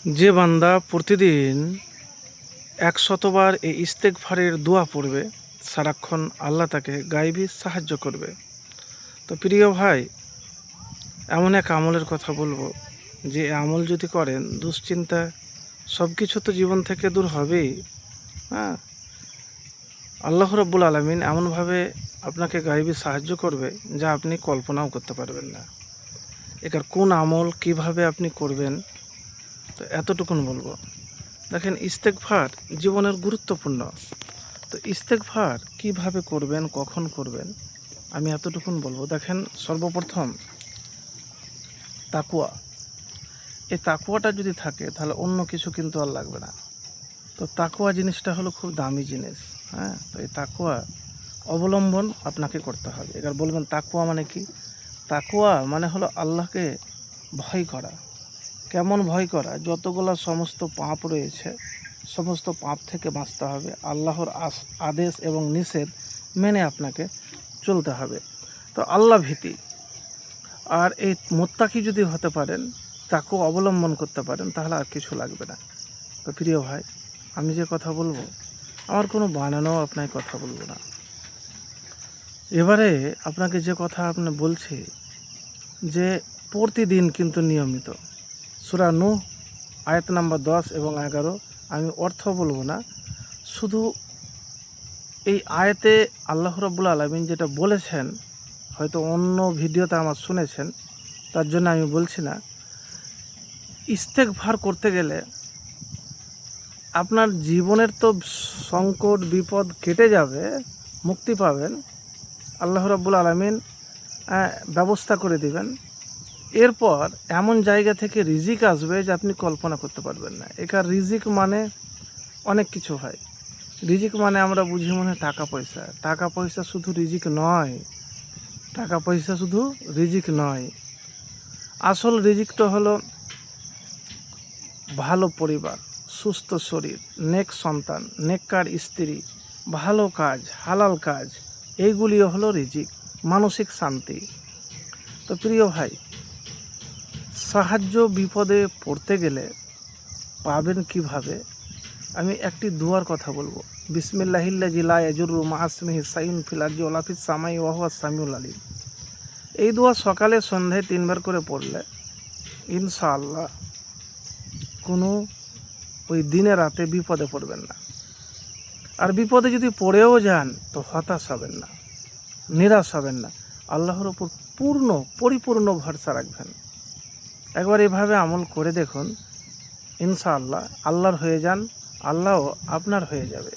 যে বান্দা প্রতিদিন 100বার এই ইস্তেগফারের দোয়া পড়বে, সারাক্ষণ আল্লাহ তাকে গায়েবী সাহায্য করবে। তো প্রিয় ভাই, এমন এক আমলের কথা বলবো, যে আমল যদি করেন দুশ্চিন্তা সব কিছু তো জীবন থেকে দূর হবেই। হ্যাঁ, আল্লাহ রাব্বুল আলামিন এমনভাবে আপনাকে গায়েবী সাহায্য করবে যা আপনি কল্পনাও করতে পারবেন না। এটার কোন আমল কিভাবে আপনি করবেন, তো এতটুকুন বলবো। দেখেন, ইস্তেগফার জীবনের গুরুত্বপূর্ণ। তো ইস্তেগফার কিভাবে করবেন, কখন করবেন, আমি এতটুকুন বলবো। দেখেন, সর্বপ্রথম তাকুয়া। এই তাকুয়াটা যদি থাকে তাহলে অন্য কিছু কিন্তু আর লাগবে না। তো তাকুয়া জিনিসটা হলো খুব দামি জিনিস। হ্যাঁ, তো এই তাকুয়া অবলম্বন আপনাকে করতে হবে। এবার বলবেন তাকুয়া মানে কি? তাকুয়া মানে হলো আল্লাহকে ভয় করা। কেমন ভয় করা? যতগুলো সমস্ত পাপ রয়েছে সমস্ত পাপ থেকে বাঁচতে হবে। আল্লাহর আদেশ এবং নিষেধ মেনে আপনাকে চলতে হবে। তো আল্লাহ ভীতি আর এই মোত্তাকি যদি হতে পারেন, তাকেও অবলম্বন করতে পারেন, তাহলে আর কিছু লাগবে না। তো প্রিয় ভাই, আমি যে কথা বলবো, আমার কোনো বানানো আপনাকে কথা বলবো না। এবারে আপনাকে যে কথা আপনি বলছি, যে প্রতিদিন কিন্তু নিয়মিত সূরা নূহ আয়াত নাম্বার 10 এবং 11, আমি অর্থ বলবো না, শুধু এই আয়াতে আল্লাহ রাব্বুল আলামিন যেটা বলেছেন, হয়তো অন্য ভিডিওতে আমার শুনেছেন, তার জন্য আমি বলছি না। ইস্তেগফার করতে গেলে আপনার জীবনের তো সংকট বিপদ কেটে যাবে, মুক্তি পাবেন, আল্লাহ রাব্বুল আলামিন ব্যবস্থা করে দিবেন। এরপর এমন জায়গা থেকে রিজিক আসবে যে আপনি কল্পনা করতে পারবেন না। এখানে রিজিক মানে অনেক কিছু হয়। রিজিক মানে আমরা বুঝি মনে টাকা পয়সা। টাকা পয়সা শুধু রিজিক নয়। টাকা পয়সা শুধু রিজিক নয়। আসল রিজিক তো হলো ভালো পরিবার, সুস্থ শরীর, নেক সন্তান, নেককার স্ত্রী, ভালো কাজ, হালাল কাজ, এইগুলিও হলো রিজিক, মানসিক শান্তি। তো প্রিয় ভাই, সাহায্য বিপদে পড়তে গেলে পাবেন কিভাবে, আমি একটি দুয়ার কথা বলবো। বিসমিল্লাহিল্লাযী লা ইয়াজুররু মা ইসমিহি শাইউন ফিল আরদি ওয়ালা ফিস সামাই ওয়া হুয়াস সামিউল আলিম। এই দোয়া সকালে সন্ধ্যায় 3বার করে পড়লে ইনশাআল্লাহ কোনো ওই দিনে রাতে বিপদে পড়বেন না। আর বিপদে যদি পড়েও যান তো হতাশ হবেন না, নিরাশ হবেন না। আল্লাহর ওপর পরিপূর্ণ ভরসা রাখবেন। একবার এভাবে আমল করে দেখুন, ইনশাআল্লাহ আল্লাহর হয়ে যান, আল্লাহও আপনার হয়ে যাবে।